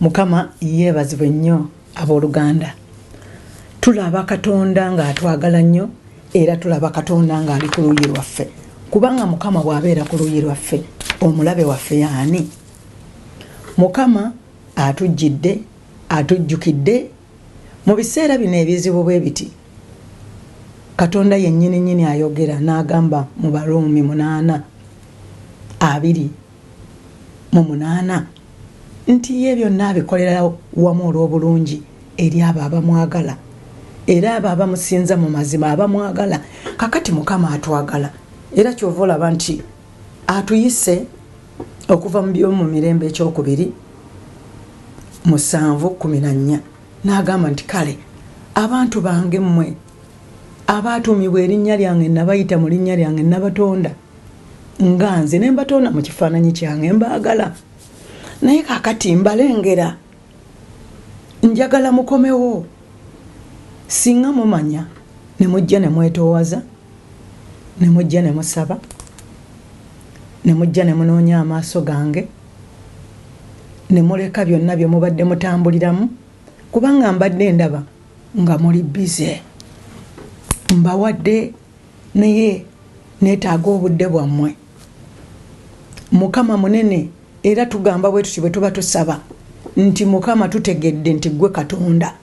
Mukama yeebazibwe nnyo abooluganda. Tulaba Katonda ng'atwagala nnyo era tulaba Katonda ng'ali ku luuyi lwaffe. Kubanga Mukama bw'abeera ku luuyi lwaffe, omulabe waffe y'ani? Mukama atujjidde, atujjukidde mu biseera bino ebizibu bwe biti. Katonda yennyini ayogera n'agamba mu Baruumi 8:28 nti ye byonna abikolera wamu olw'obulungi eri abo abamwagala era abo abamusinza mu mazima abamwagala. Kakati Mukama atwagala era kyova olaba nti atuyise okuva mu by'omu mirembe ekyokubiri 7:14 n'agamba nti kale abantu bange mmwe abaatumibwa erinnya lyange nabayita mu linnya lyange nabatonda nga nze ne mbatonda mu kifaananyi kyange mbaagala. Naye kakati mbalengera njagala mukomewo singa mumanya ne mujja ne mwetoowaza ne mujja ne musaba ne mujja ne munoonya amaaso gange ne muleka byonna bye mubadde mutambuliramu, kubanga mbadde ndaba nga muli bize. Mbawadde naye neetaaga obudde bwammwe. Mukama munene era tugamba bwe tuti bwe tuba tusaba nti Mukama tutegedde nti gwe Katonda.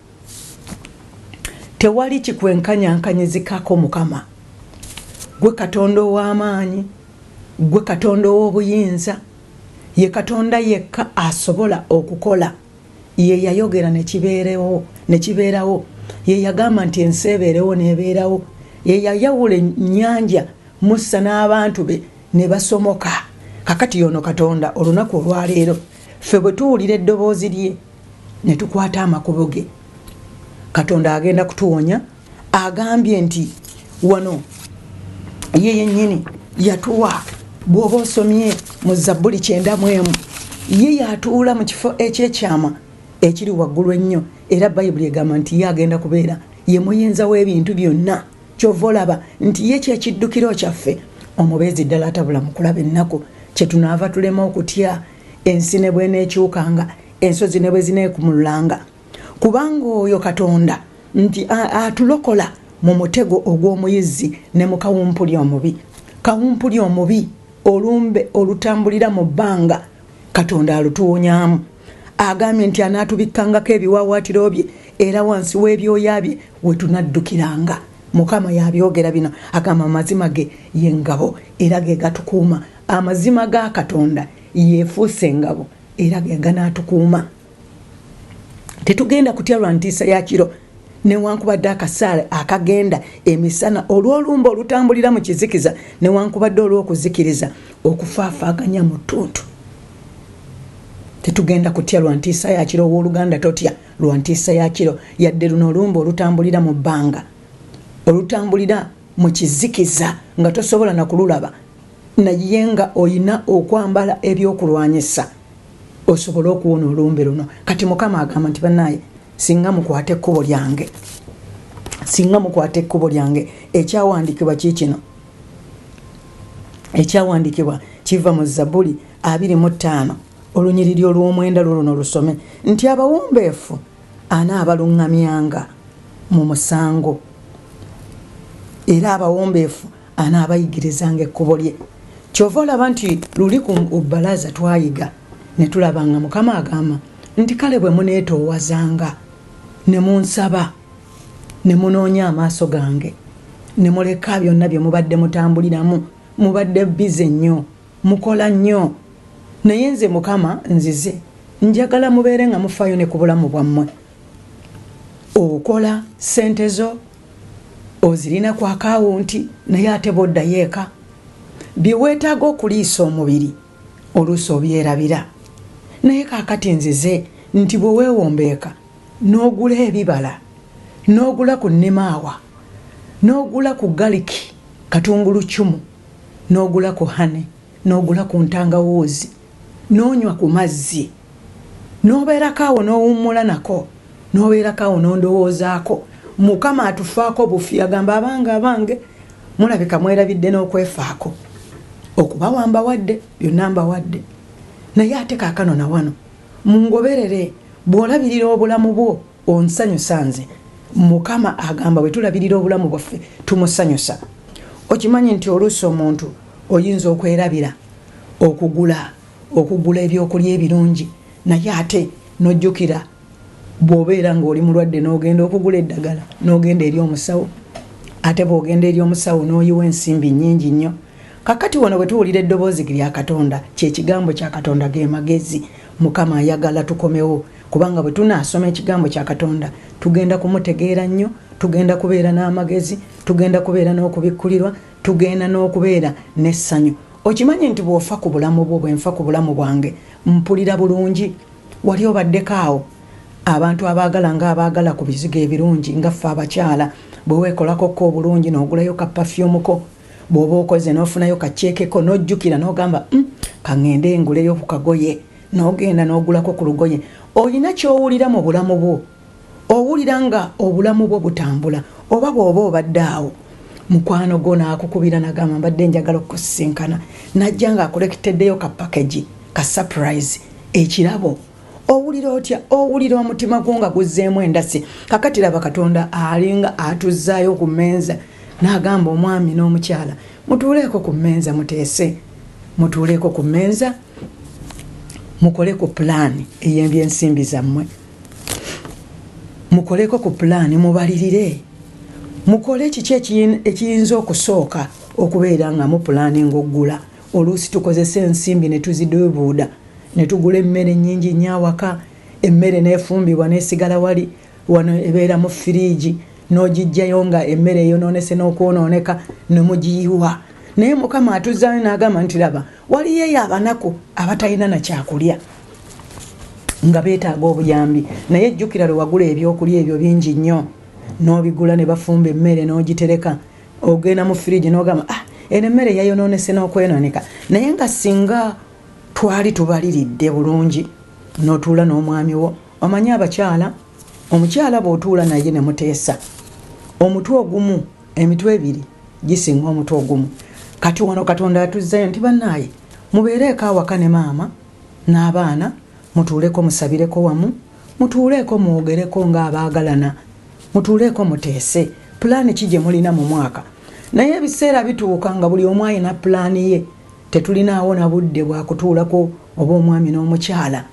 Tewali kikwenkanyankanyizikako Mukama. Gwe Katonda ow'amaanyi, gwe Katonda ow'obuyinza, ye Katonda yekka asobola okukola. Ye yayogera ne kibeerawo. Ye yagamba nti ensi ebeerewo n'ebeerawo. Ye yayawula ennyanja Musa n'abantu be ne basomoka. Kakati yono Katonda olunaku olwaleero ffe bwe tuwulira eddoboozi lye ne tukwata amakubo ge, Katonda agenda kutuwonya. Agambye nti wano ye yennyini yatuwa, bw'oba osomye mu Zabbuli 9:1 ye yatuula mu kifo ekyekyama ekiri waggulu ennyo, era Bayibuli egamba nti ye agenda kubeera ye muyinza w'ebintu byonna. Kyova olaba nti ye kyekiddukiro kyaffe, omubeezi ddala atabula mu kulaba ennaku kyetunaava tulema okutya ensi ne bw'eneekyukanga, ensozi ne bwe zineekumulanga. Kubanga oyo Katonda nti atulokola mu mutego ogw'omuyizzi ne mu kawumpuli omubi. Kawumpuli omubi, olumbe olutambulira mu bbanga, Katonda alutuwonyaamu. Agambye nti anaatubikkangako ebiwawaatiro bye era wansi w'ebyoya bye we tunaddukiranga. Mukama yabyogera bino, agamba amazima ge y'engabo era ge gatukuuma. Amazima ga Katonda yeefuuse engabo era ge ganaatukuuma. Tetugenda kutya lwa ntiisa ya kiro newankubadde akasaale akagenda emisana olw'olumba olutambulira mu kizikiza newankubadde olw'okuzikiriza okufaafaaganya mu ttuntu. Tetugenda kutya lwa ntiisa ya kiro, owooluganda totya lwa ntiisa ya kiro, yadde luno olumba olutambulira mu bbanga, olutambulira mu kizikiza nga tosobola na kululaba, naye nga oyina okwambala ebyokulwanyisa osobole okuwona olumbe luno. Kati Mukama agamba nti bannaaye, singa mukwate ekkubo lyange, singa mukwate ekkubo lyange. Ekyawandiikibwa kiikino, ekyawandiikibwa kiva mu Zabbuli 25 olunyiriri olw'omwenda luno lusome nti abawombeefu anaabaluŋŋamyanga mu musango era abawombeefu anaabayigirizanga ekkubo lye. Kyova olaba nti luli ku bbalaza twayiga ne tulaba nga Mukama agamba nti kale bwe muneetoowazanga ne munsaba ne munoonya amaaso gange ne muleka byonna bye mubadde mutambuliramu, mubadde bize nnyo, mukola nnyo, naye nze Mukama nzize njagala mubeere nga mufaayo ne ku bulamu bwammwe. Okola ssente zo ozirina ku akawunti naye ate boddayo eka. Bye weetaaga okuliisa omubiri oluusi obyerabira, naye kaakati nzize nti bwe weewombeeka n'ogula ebibala, n'ogula ku nnemaawa, n'ogula ku galiki katungulu cumu, n'ogula ku hane, n'ogula ku ntangawuuzi, n'onywa ku mazzi, n'obeerako awo n'owummula nako, n'obeerako awo n'ondowoozaako. Mukama atufaako bufi, agamba abange mulabika mwerabidde n'okwefaako. Okuba mbawadde byonna mbawadde, naye ate kaakano na wano mungoberere bw'olabirira obulamu bwo onsanyusa nze. Mukama agamba bwe tulabirira obulamu bwaffe tumusanyusa. Okimanyi nti oluusi omuntu oyinza okwerabira okugula ebyokulya ebirungi naye ate n'ojjukira bw'obeera ng'oli mulwadde n'ogenda okugula eddagala n'ogenda eri omusawo, ate bw'ogenda eri omusawo n'oyiwa ensimbi nnyingi nnyo. Kakati wano bwe tuwulira eddoboozi lya Katonda, ky'ekigambo kya Katonda ge magezi. Mukama ayagala tukomewo, kubanga bwe tunaasoma ekigambo kya Katonda tugenda kumutegeera nnyo, tugenda kubeera n'amagezi, tugenda kubeera n'okubikkulirwa, tugenda n'okubeera n'essanyu. Okimanyi nti bw'ofa ku bulamu bwo, bwe nfa ku bulamu bwange mpulira bulungi. Wali obaddeko awo abantu abaagala ku bizigo ebirungi nga ffe abakyala, bwe weekolako ko obulungi n'ogulayo ka perfume ko, bw'oba okoze n'ofunayo kaceekeko n'ojjukira n'ogamba kaŋŋende nguleyo ku kagoye, n'ogenda n'ogulako ku lugoye. Olina ky'owulira mu bulamu bwo, owulira nga obulamu bwo butambula. Oba bw'oba obadde awo mukwano gwo n'akukubira n'agamba mbadde njagala okukusisinkana, najja ng'akuleketteddeyo ka package ka surprise, ekirabo. Owulira otya? Owulira omutima gwo nga guzzeemu endasi. Kakati laba Katonda alinga atuzzaayo ku mmeeza n'agamba omwami n'omukyala, mutuuleeko ku mmeeza muteese, mutuuleeko ku mmeeza mukole ku pulaani ey'ebyensimbi zammwe, mukoleko ku pulaani, mubalirire, mukole kiki ekiyinza okusooka okubeera nga mu pulaani ng'oggula. Oluusi tukozesa ensimbi ne tuziduubuuda ne tugula emmere nnyingi nnyo awaka, emmere n'efumbibwa n'esigala wali wano ebeera mu firiigi, n'ogijjayo nga emmere eyonoonese n'okwonooneka ne mugiyiwa. Naye Mukama atuzzaayo n'agamba nti laba waliyo eyo abanaku abatalina na kyakulya nga beetaaga obuyambi, naye jjukira lwe wagula ebyokulya ebyo bingi nnyo n'obigula ne bafumba emmere n'ogitereka, ogenda mu firiigi n'ogamba eno emmere yayonoonese n'okwenoneka. Naye nga singa twali tubaliridde bulungi n'otuula n'omwami wo, omanyi abakyala, omukyala bw'otuula naye ne muteesa omutwe ogumu, emitwe ebiri gisinga omutwe ogumu. Kati wano Katonda atuzzayo nti bannaaye mubeereeko awaka ne maama n'abaana, mutuuleko musabireko wamu, mutuuleko mwogereko ng'abaagalana, mutuuleko muteese pulaani ki gye mulina mu mwaka. Naye ebiseera bituuka nga buli omu alina pulaani ye, tetulinaawo na budde bwa kutuulako oba omwami n'omukyala,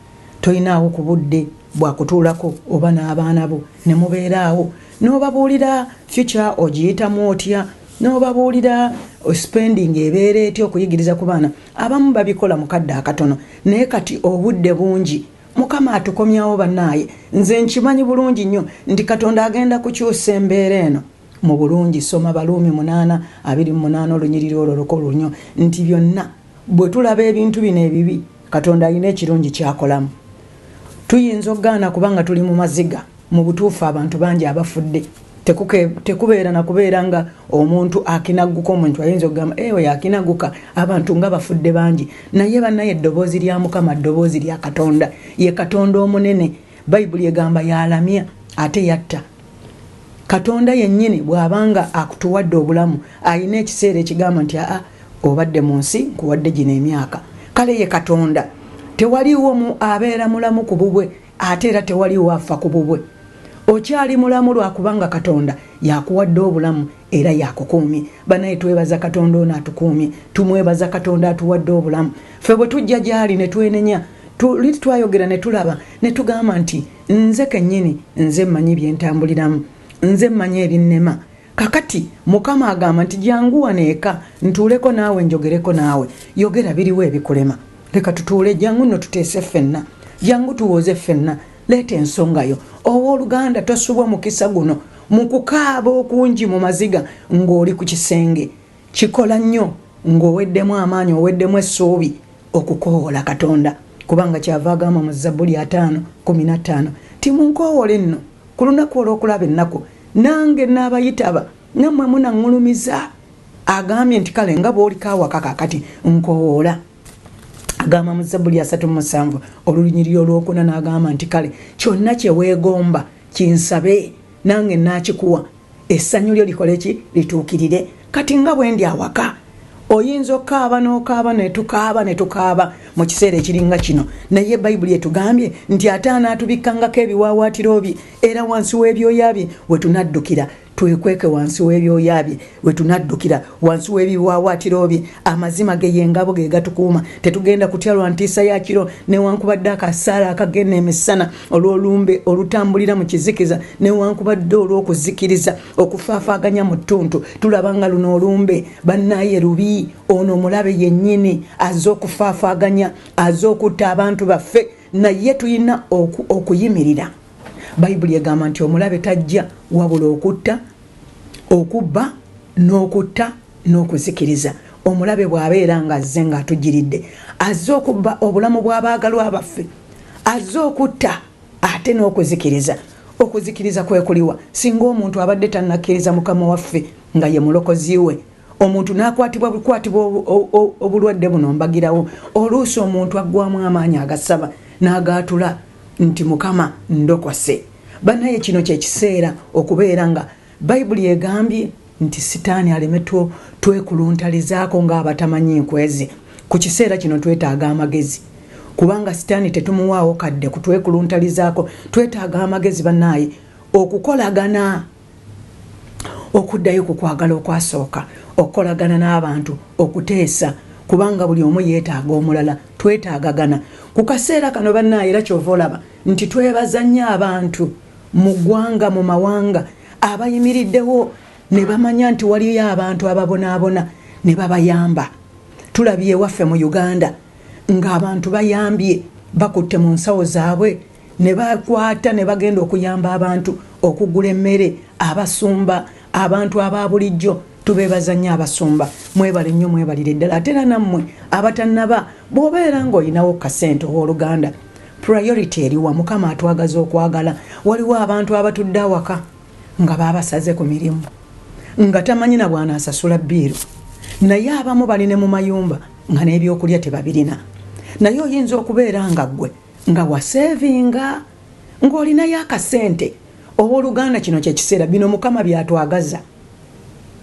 tolinaawo ku budde bwa kutuulako oba n'abaana bo, ne mubeeraawo n'obabuulira future ogiyitamu otya, n'obabuulira spending ebeera etya okuyigiriza ku baana. Abamu babikola mu kadde akatono, naye kati obudde bungi. Mukama atukomyawo bannaaye. Nze nkimanyi bulungi nnyo nti Katonda agenda kukyusa embeera eno mu bulungi. Soma Baluumi 8:28 olunyiriri olwo lukulu nnyo nti byonna bwe tulaba ebintu bino ebibi, Katonda alina ekirungi kyakolamu. Tuyinza okugaana kubanga tuli mu maziga. Mu butuufu abantu bangi abafudde. Tekubeera na kubeera nga omuntu akinagguka, omuntu ayinza okugamba ewe yakinaguka, abantu nga bafudde bangi. Naye bannaye eddoboozi lya Mukama, eddoboozi lya Katonda, ye Katonda omunene. Bayibuli egamba yalamya ate yatta. Katonda yennyini bw'abanga akutuwadde obulamu, alina ekiseera ekigamba nti obadde mu nsi nkuwadde gino emyaka. Kale ye Katonda, tewaliwo abeera mulamu ku bubwe, ate era tewaliwo afa ku bubwe. Okyali mulamu lwakubanga Katonda yakuwadde obulamu era yakukuumye. Banaye twebaza Katonda ono atukuumye, tumwebaza Katonda atuwadde obulamu. Ffe bwe tujja gy'ali ne twenenya, twayogera ne tulaba ne tugamba nti nze kennyini, nze mmanyi byentambuliramu, nze mmanyi ebinnema. Kakati Mukama agamba nti jangu waneeka ntuuleko naawe njogereko naawe. Yogera biriwo ebikulema. Leka tutuule, jangu nno tuteese ffenna, jangu tuwoze ffenna. Leeta ensongayo. Owooluganda tosubwa mukisa guno mu kukaaba okungi mu maziga ng'oli ku kisenge. Kikola nnyo ng'oweddemu amaanyi, oweddemu essuubi okukoowola Katonda, kubanga kyava agamba mu Zabbuli 5:15 timunkoowole nno ku lunaku olw'okulaba ennaku nange n'abayitaba nammwe munaŋŋulumiza. Agambye nti kale nga bw'oliko awaka kakati nkoowoola. Agamba mu Zabbuli 3:7 olunyiriri olwokuna n'agamba nti kale kyonna kye weegomba kinsabe nange naakikuwa, essanyu lyo likole ki? Lituukirire. Kati nga bwe ndi awaka oyinza okaaba n'okaaba ne tukaaba mu kiseera ekiringa kino naye bayibuli etugambye nti ate anaatubikkangako ebiwaawaatiro bye era wansi w'ebyoya bye we tunaddukira twekweke wansi w'ebyoya bye we tunaddukira wansi w'ebiwaawaatiro bye amazima ge y'engabo ge gatukuuma tetugenda kutya lwa ntiisa ya kiro newankubadde akasaala akagenda emisana olw'olumbe olutambulira mu kizikiza newankubadde olw'okuzikiriza okufaafaaganya mu ttuntu tulaba nga luno olumbe bannaye rubi ono omulabe yennyini azze okufaafaaganya azze okutta abantu baffe naye tulina okuyimirira. Bayibuli egamba nti omulabe tajja wabula okutta okubba n'okutta n'okuzikiriza. Omulabe bw'abeera nga azze ng'atugiridde azze okubba obulamu bw'abaagalwa baffe azze okutta ate n'okuzikiriza. Okuzikiriza kwe kuliwa singa omuntu abadde tannakkiriza mukama waffe nga ye mulokozi we omuntu n'akwatibwa obulwadde buno mbagirawo oluusi omuntu aggwamu amaanyi agasaba n'agaatula nti mukama ndokose. Bannaye kino kyekiseera okubeera nga bayibuli egambye nti sitaani aleme twekuluntalizaako ng'abatamanyi nkwezi. Ku kiseera kino twetaaga amagezi kubanga sitaani tetumuwaawo kadde kutwekuluntalizaako twetaaga amagezi bannaye okukolagana okuddayo ku kwagala okwasooka okukolagana n'abantu okuteesa kubanga buli omu yeetaaga omulala twetaagagana. Ku kaseera kano bannaye era kyova olaba nti twebaza nnyo abantu mu ggwanga mu mawanga abayimiriddewo ne bamanya nti waliyo abantu ababonaabona ne babayamba. Tulabye ewaffe mu Uganda ng'abantu bayambye bakutte mu nsawo zaabwe ne bakwata ne bagenda okuyamba abantu okugula emmere abasumba abantu ababulijjo. Tubeebaza nnyo abasumba mwebale nnyo mwebalire ddala ate era nammwe abatannaba bw'obeera ng'olinawo kasente owooluganda priority eriwa mukama atwagaza okwagala. Waliwo abantu abatudde awaka nga baabasaze ku mirimu nga tamanyi na bw'anaasasula bbiiru naye abamu bali ne mu mayumba nga n'ebyokulya tebabirina naye oyinza okubeera nga ggwe nga waseevinga ng'olinayo akasente. Owooluganda kino kyekiseera bino mukama byatwagaza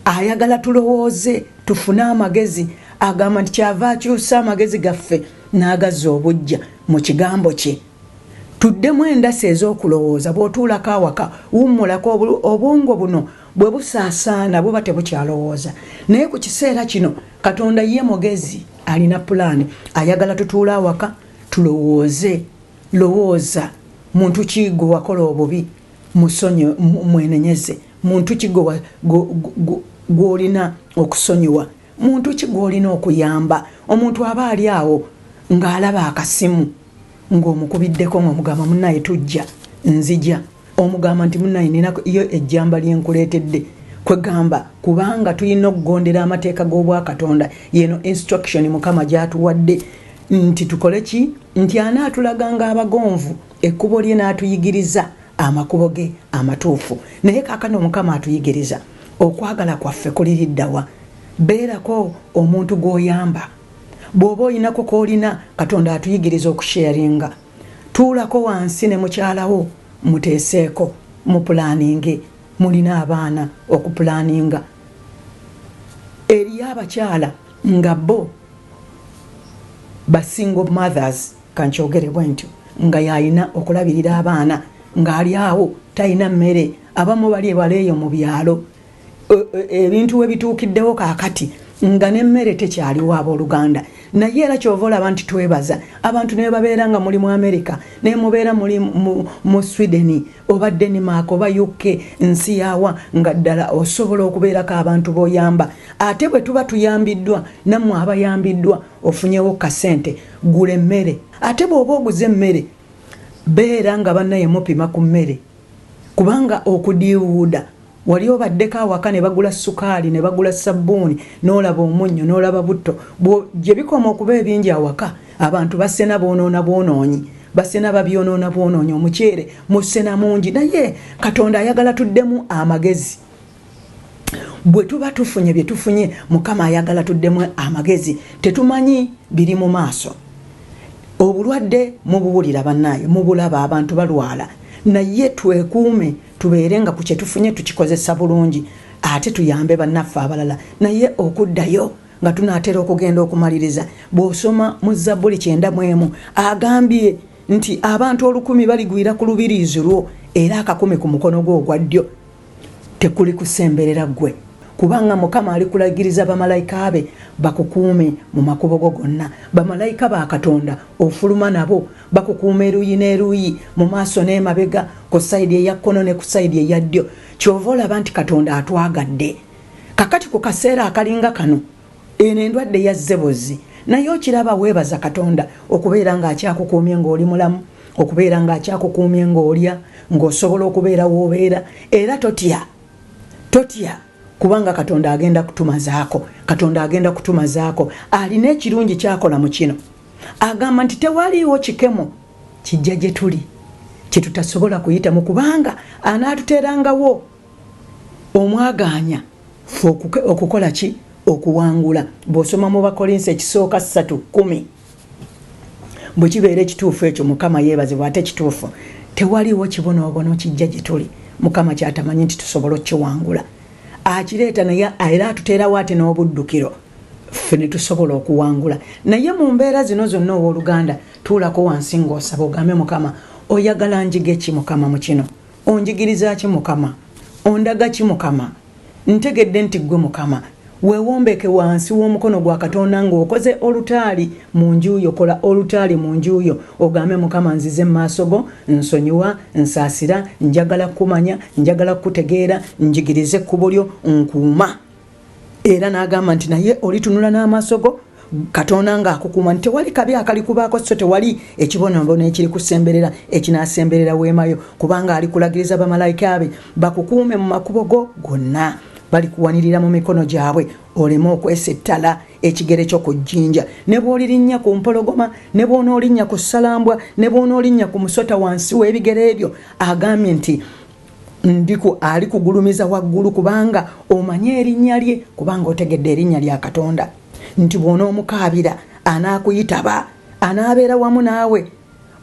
ayagala tulowooze tufune amagezi agamba nti kyava akyusa amagezi gaffe n'agazza obujja mu kigambo kye. Tuddemu endasi ez'okulowooza bw'otuulako awaka wummulako obwongo buno bwe busaasaana buba tebukyalowooza. Naye ku kiseera kino Katonda ye mugezi alina pulaani ayagala tutuula awaka tulowooze. Lowooza muntu ki gwe wakola obubi musonyi mwenenyeze muntu ki gw'olina okusonyiwa muntu ki gw'olina okuyamba. Omuntu aba ali awo ng'alaba akasimu ng'omukubiddeko ng'omugamba munnaye tujja nzija omugamba nti munnaye nina iyo ejjamba lyenkuleetedde kwegamba kubanga tulina okugondera amateeka g'obwakatonda yeno instruction mukama gyatuwadde nti tukole ki nti anaatulaganga abagonvu ekkubo lye n'atuyigiriza amakubo ge amatuufu. Naye kaakano mukama atuyigiriza okwagala kwaffe kuliriddawa. Beerako omuntu gw'oyamba bw'oba olinako k'olina Katonda atuyigiriza okusharinga. Tuulako wansi ne mukyalawo muteeseeko mupulaaninge mulina abaana okupulaaninga. Eriyo abakyala nga bo ba single mothers kankyogere bwentyo nga yalina okulabirira abaana ng'ali awo talina mmere. Abamu bali ebaleeyo mu byalo ebintu we bituukiddewo kaakati nga n'emmere tekyaliwo abooluganda. Naye era kyova olaba nti twebaza abantu ne babeera nga muli mu America ne mubeera muli mu Sweden oba Denmark oba UK nsi yawa nga ddala osobola okubeerako abantu b'oyamba. Ate bwe tuba tuyambiddwa nammwe abayambiddwa ofunyewo kasente gula emmere. Ate bw'oba oguze emmere beera nga bannaye mupima ku mmere kubanga okudiiwuuda wali obaddeko awaka ne bagula sukaali ne bagula sabbuuni n'olaba omunnyo n'olaba butto gye bikoma okuba ebingi awaka abantu basena boonoonyi basena babyonoona bwonoonyi omuceere musena mungi. Naye Katonda ayagala tuddemu amagezi. Bwe tuba tufunye bye tufunye mukama ayagala tuddemu amagezi. Tetumanyi biri mu maaso. Obulwadde mubuwulira bannaye mubulaba abantu balwala naye twekuume tubeere nga ku kye tufunye tukikozesa bulungi ate tuyambe bannaffe abalala. Naye okuddayo nga tunaatera okugenda okumaliriza. Bw'osoma mu Zabbuli 9:1 agambye nti abantu 1,000 baligwira ku lubiriizi lwo era 10 ku mukono gwo ogwa ddyo. Tekuli kusemberera gwe, kubanga Mukama ali kulagiriza bamalayika be bakukuume mu makubo go gonna. Bamalayika ba Katonda ofuluma nabo bakukuuma eruyi n'eruyi, mu maaso n'emabega, ku sayidi eya kkono ne ku sayidi eya ddyo. Kyova olaba nti Katonda atwagadde. Kakati ku kaseera akalinga kano eno endwadde ya Zebozi naye okiraba weebaza Katonda okubeera ng'akyakukuumye ng'oli mulamu, okubeera ng'akyakukuumye ng'olya, ng'osobola okubeera w'obeera, era totya kubanga Katonda agenda kutumazaako. Katonda agenda kutumazaako. Alina ekirungi kyakola mu kino. Agamba nti tewaliiwo kikemo kijja gye tuli kitutasobola kuyitamu, kubanga anaatuterangawo omwagaanya fe okukola ki? Okuwangula. Bw'osoma mu Bakolinsi 3:10 bwe kibeera ekituufu ekyo Mukama yeebazibwa, ate kituufu tewaliiwo kibonoobono kijja gye tuli Mukama kyatamanyi nti tusobola okukiwangula. Akireeta naye era atuteerawo ate n'obuddukiro ffe ne tusobola okuwangula. Naye mu mbeera zino zonna owooluganda tuulako wansi ng'osaba ogambe Mukama, oyagala njige ki Mukama mu kino? Onjigiriza ki Mukama? Ondaga ki Mukama? Ntegedde nti ggwe Mukama weewombeke wansi w'omukono gwa Katonda ng'okoze olutaali mu njuuyo. Kola olutaali mu njuuyo ogambe Mukama, nzize mu maaso go, nsonyiwa, nsaasira, njagala kumanya, njagala kutegeera, njigirize ekkubo lyo, nkuuma. Era n'agamba nti naye olitunula n'amaaso go Katonda ng'akukuuma, nti tewali kabi akalikubaako, so tewali ekibonoobono ekiri kusemberera ekinaasemberera weemayo, kubanga ali kulagiriza bamalayika be bakukuume mu makubo go gonna. Balikuwanirira mu mikono gyabwe oleme okwesettala ekigere kyo ku jjinja. Ne bw'olirinnya ku mpologoma, ne bw'onoolinnya ku ssalambwa, ne bw'onoolinnya ku musota wansi w'ebigere ebyo, agambye nti ali kugulumiza waggulu, kubanga omanye erinnya lye, kubanga otegedde erinnya lya Katonda, nti bw'onoomukaabira anaakuyitaba, anaabeera wamu naawe.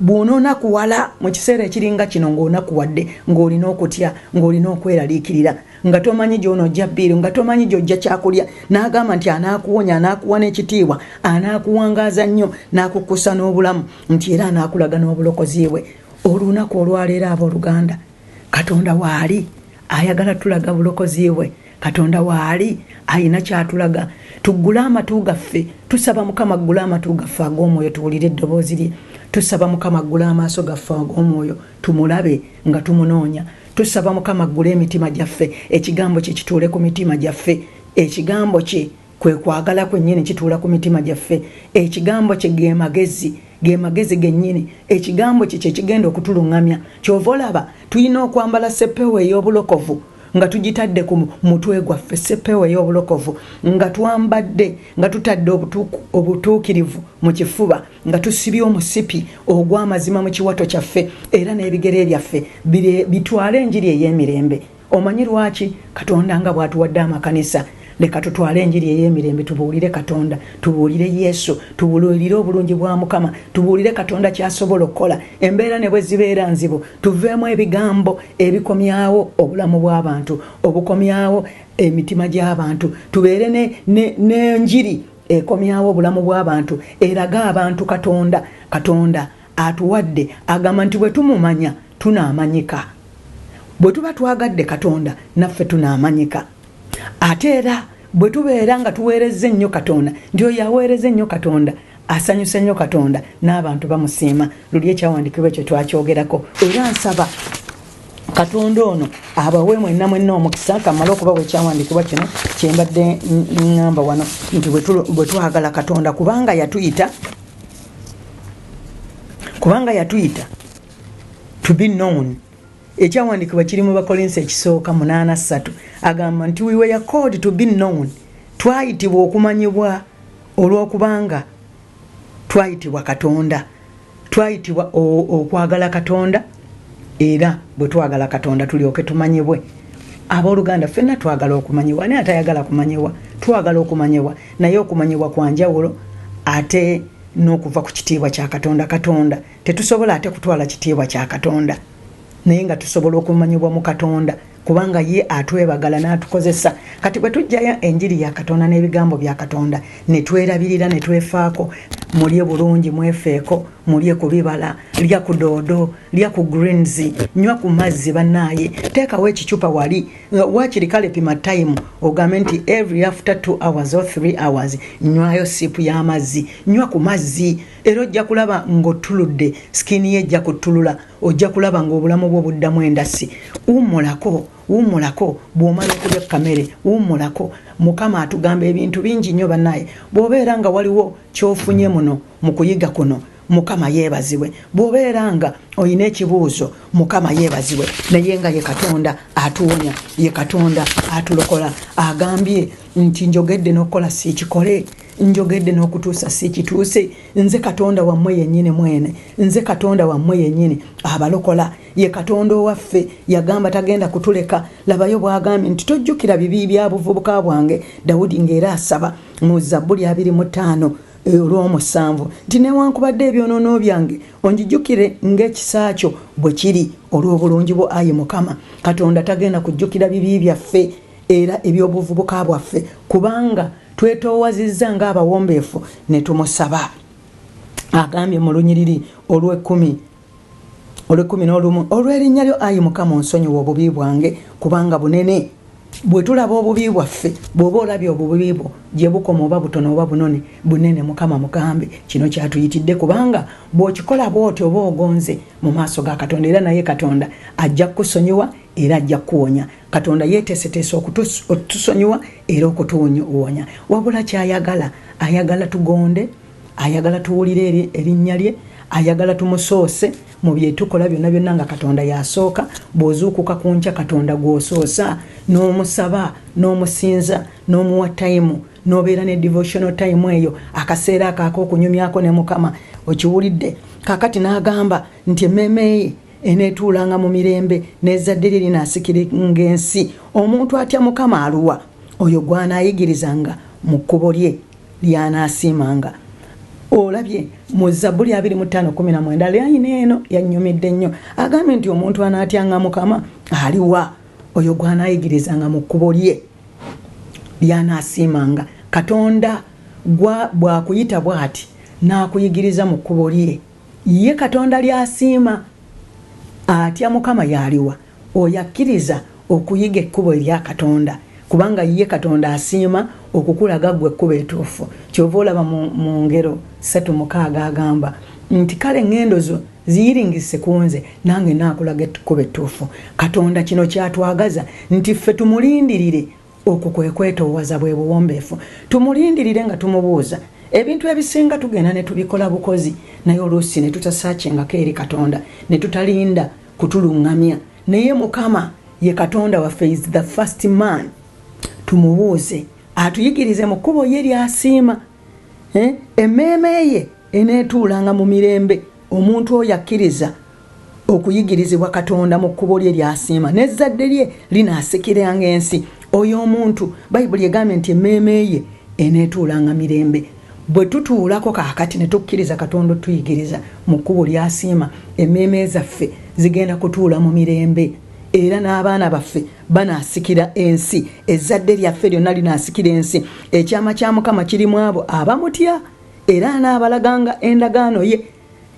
Bw'onoonakuwala mu kiseera ekiringa kino ng'onakuwadde, ng'olina okutya, ng'olina okweraliikirira, nga tomanyi gy'onoojja bbiiru, nga tomanyi gy'ojja kyakulya, n'agamba nti anaakuwonya, anaakuwa n'ekitiibwa, anaakuwangaaza nnyo, n'akukkusa n'obulamu, nti era anaakulaga n'obulokozi bwe. Olunaku olwaleero abooluganda, Katonda waali ayagala tulaga bulokozi bwe. Katonda waali ayina kyatulaga. Tuggule amatu gaffe, tusaba Mukama aggule amatu gaffe ag'omwoyo tuwulire eddoboozi lye. Tusaba Mukama aggule amaaso gaffe ag'omwoyo tumulabe nga tumunoonya. Tusaba Mukama aggule emitima gyaffe, ekigambo kye kituule ku mitima gyaffe. Ekigambo kye kwe kwagala kwennyini kituula ku mitima gyaffe. Ekigambo kye ge magezi gennyini. Ekigambo kye kye kigenda okutuluŋŋamya. Kyova olaba tulina okwambala seppeewo ey'obulokovu nga tugitadde ku mutwe gwaffe, seppeewo ey'obulokovu nga twambadde, nga tutadde obutuukirivu mu kifuba, nga tusibye omusipi ogw'amazima mu kiwato kyaffe, era n'ebigere byaffe bitwale enjiri ey'emirembe. Omanyi lwaki? Katonda nga bw'atuwadde amakanisa. Leka tutwale enjiri ey'emirembe, tubuulire Katonda, tubuulire Yesu, tubuulire obulungi bwa Mukama, tubuulire Katonda ky'asobola okukola. Embeera ne bwe zibeera nzibu, tuveemu ebigambo ebikomyawo obulamu bw'abantu, obukomyawo emitima gy'abantu, tubeere n'enjiri ekomyawo obulamu bw'abantu, eraga abantu Katonda. Katonda atuwadde, agamba nti bwe tumumanya tunaamanyika. Bwe tuba twagadde Katonda naffe tunaamanyika. Ate era bwe tubeera nga tuweereza ennyo Katonda, nti oyo aweereza ennyo Katonda asanyusa nnyo Katonda n'abantu bamusiima. Luli ekyawandiikibwa ekyo twakyogerako. Era nsaba Katonda ono abawe mwenna omukisa, kamala okubawa ekyawandiikibwa kino kyembadde ngamba wano, nti bwe twagala Katonda kubanga yatuyita to be known. Ekyawandiikibwa kiri mu Bakolinsi 8:3 agamba nti we were called to be known. Twayitibwa okumanyibwa olw'okubanga twayitibwa Katonda, twayitibwa okwagala Katonda, era bwe twagala Katonda tulyoke tumanyibwe. Abooluganda ffenna twagala okumanyibwa, naye atayagala kumanyibwa, twagala okumanyibwa, naye okumanyibwa kwa njawulo ate n'okuva ku kitiibwa kya Katonda. Katonda tetusobola ate kutwala kitiibwa kya Katonda. naye nga tusobola okumanyibwa mu Katonda kubanga ye atwebagala n'atukozesa. Kati bwe tujjayo enjiri ya Katonda n'ebigambo bya Katonda ne twerabirira ne twefaako, mulye bulungi mwefeeko, mulye ku bibala, lya ku doodo, lya ku greens, nywa ku mazzi bannaaye, teekawo ekicupa wali waakiri kale pima time ogambe nti every after 2 hours or 3 hours nywayo sipu y'amazzi, nywa ku mazzi. Era ojja kulaba ng'otuludde, skini ye ejja kuttulula, ojja kulaba ng'obulamu bwo buddamu endasi. Wummulako bw'omala okulya kamere, wummulako. Mukama atugamba ebintu bingi nnyo bannaaye. Bw'obeera nga waliwo ky'ofunye muno mu kuyiga kuno, Mukama yeebazibwe. Bw'obeera nga oyina ekibuuzo, Mukama yeebazibwe. Naye nga ye Katonda atuwonya, ye Katonda atulokola. Agambye nti njogedde n'okukola siikikole, njogedde n'okutuusa siikituuse. Nze Katonda wammwe yennyini mwene, nze Katonda wammwe yennyini abalokola. Ye Katonda owaffe yagamba tagenda kutuleka. Labayo bw'agambye nti tojjukira bibi bya buvubuka bwange. Dawudi ng'era asaba mu Zabbuli 25 olw'omusanvu nti newankubadde ebyonoono byange onjijjukire ng'ekisa kyo bwe kiri olw'obulungi bwo, ayi Mukama. Katonda tagenda kujjukira bibi byaffe era eby'obuvubuka bwaffe kubanga twetoowazizza ng'abawombeefu ne tumusaba. Agambye mu lunyiriri olw'ekumi olw'erinnya lyo ayi Mukama onsonyiwa obubi bwange kubanga bunene. Bwe tulaba obubi bwaffe, bw'oba olabye obubi bwo gye bukoma oba butono oba bunene, Mukama mugambe kino kyatuyitidde kubanga bw'okikola bw'otyo oba ogonze mu maaso ga Katonda, era naye Katonda ajja kukusonyiwa era ajja kukuwonya. Katonda yeeteeseteese okutusonyiwa era okutuwonya. Wabula kyayagala, ayagala tugonde, ayagala tuwulire erinnya lye, ayagala tumusoose mu bye tukola byonna byonna nga Katonda yasooka. Bw'ozuukuka ku nkya Katonda gw'osoosa n'omusaba n'omusinza n'omuwa time n'obeera ne devotional time eyo akaseera akaako okunyumyako ne Mukama. Okiwulidde? Kaakati n'agamba nti emmeeme ye eneetuulanga mu mirembe n'ezzadde lye linaasikira ng'ensi. Omuntu atya Mukama aluwa? Oyo gw'anaayigirizanga mu kkubo lye ly'anaasiimanga. Olabye mu Zabbuli 25:19 lyayina eno yannyumidde nnyo. Agambye nti omuntu anaatyanga Mukama aliwa? Oyo gw'anaayigirizanga mu kkubo lye ly'anaasiimanga. Katonda bw'akuyita bw'ati n'akuyigiriza mu kkubo lye, ye Katonda ly'asiima. Atya Mukama yaliwa? Oyo akkiriza okuyiga ekkubo erya Katonda kubanga ye Katonda asiima okukulaga gwe ekkubo etuufu. Kyova olaba mu Ngero 3:6 agamba nti kale engendo zo ziyiringise ku nze nange naakulaga ekkubo etuufu. Katonda kino kyatwagaza nti ffe tumulindirire. Okwo kwe kwetoowaza bwe buwombeefu. Tumulindirire nga tumubuuza. Ebintu ebisinga tugenda ne tubikola bukozi naye oluusi ne tutasaakingako eri Katonda ne tutalinda kutuluŋŋamya. Naye Mukama ye Katonda waffe is the first man. Tumubuuze atuyigirize mu kkubo ye ly'asiima. Emmeeme ye eneetuulanga mu mirembe. Omuntu oyo akkiriza okuyigirizibwa Katonda mu kkubo lye ly'asiima n'ezzadde lye linaasikiranga ensi. Oyo omuntu Bayibuli egambye nti emmeeme ye eneetuulanga mirembe. Bwe tutuulako kaakati ne tukkiriza Katonda tuyigiriza mu kkubo ly'asiima, emmeeme zaffe zigenda kutuula mu mirembe era n'abaana baffe banaasikira ensi. Ezzadde lyaffe lyonna linaasikira ensi. Ekyama kya Mukama kirimu abo abamutya era anaabalaganga endagaano ye.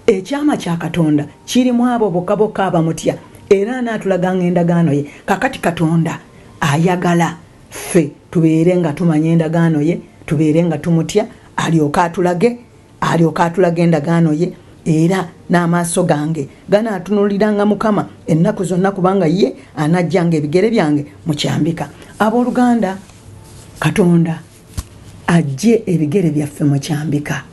Ekyama kya Katonda kirimu abo bokka abamutya era anaatulaganga endagaano ye. Kakati Katonda ayagala ffe tubeere nga tumanya endagaano ye, tubeere nga tumutya, alyoka atulage endagaano ye. Era n'amaaso gange ganaatunuliranga Mukama ennaku zonna kubanga ye anajjanga ebigere byange mu kyambika. Abooluganda, Katonda ajje ebigere byaffe mu kyambika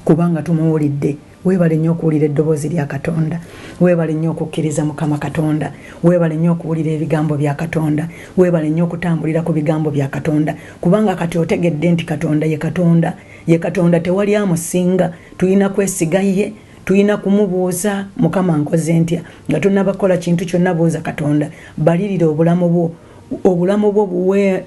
kubanga tumuwulidde. Weebale nnyo okuwulira eddoboozi lya Katonda. Weebale nnyo okukkiriza Mukama Katonda. Weebale nnyo okuwulira ebigambo bya Katonda. Weebale nnyo okutambulira ku bigambo bya Katonda kubanga kati otegedde nti Katonda ye Katonda. Ye Katonda tewali amusinga. Tuyina kwesiga ye, tuyina kumubuuza Mukama nkoze ntya. Nga tunnabakola kintu kyonna buuza Katonda. Balirira obulamu bwo buwe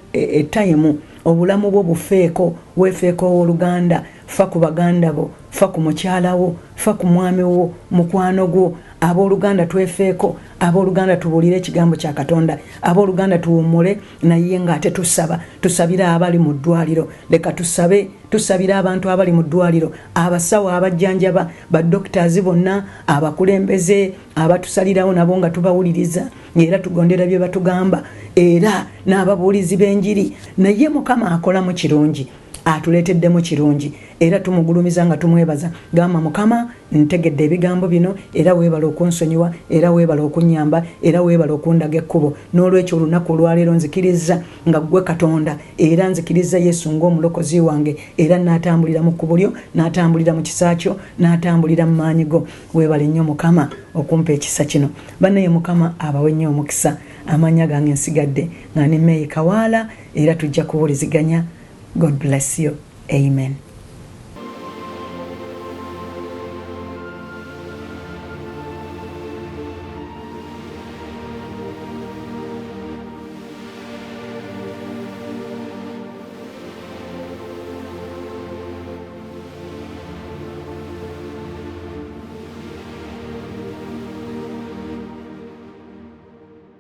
time, obulamu bwo bufeeko, weefeeko owooluganda, fa ku baganda bo, fa ku mukyala wo, fa ku mwami wo, mukwano gwo, Abooluganda twefeeko, abooluganda tubuulire ekigambo kya Katonda, abooluganda tuwummule naye ng'ate tusabira abali mu ddwaliro. Leka tusabira abantu abali mu ddwaliro, abasawo abajjanjaba, baddokitaazi bonna, abakulembeze abatusalirawo nabo nga tubawuliriza era tugondera bye batugamba, era n'ababuulizi b'enjiri. Naye Mukama akolamu kirungi, atuleeteddemu kirungi, era tumugulumiza nga tumwebaza. Gamba Mukama, ntegedde ebigambo bino, era weebala okunsonyiwa, era weebala okunnyamba, era weebala okundaga ekkubo. N'olwekyo olunaku olwaleero nzikiriza nga ggwe Katonda, era nzikiriza Yesu ng'omulokozi wange, era n'atambulira mu kkubo lyo, n'atambulira mu kisa kyo, n'atambulira mu maanyi go. Weebale nnyo Mukama okumpa ekisa kino. Bannaye Mukama abawe nnyo omukisa. Amanya gange nsigadde nga ne Meyi Kawaala, era tujja kuwuliziganya. God bless you. Amen.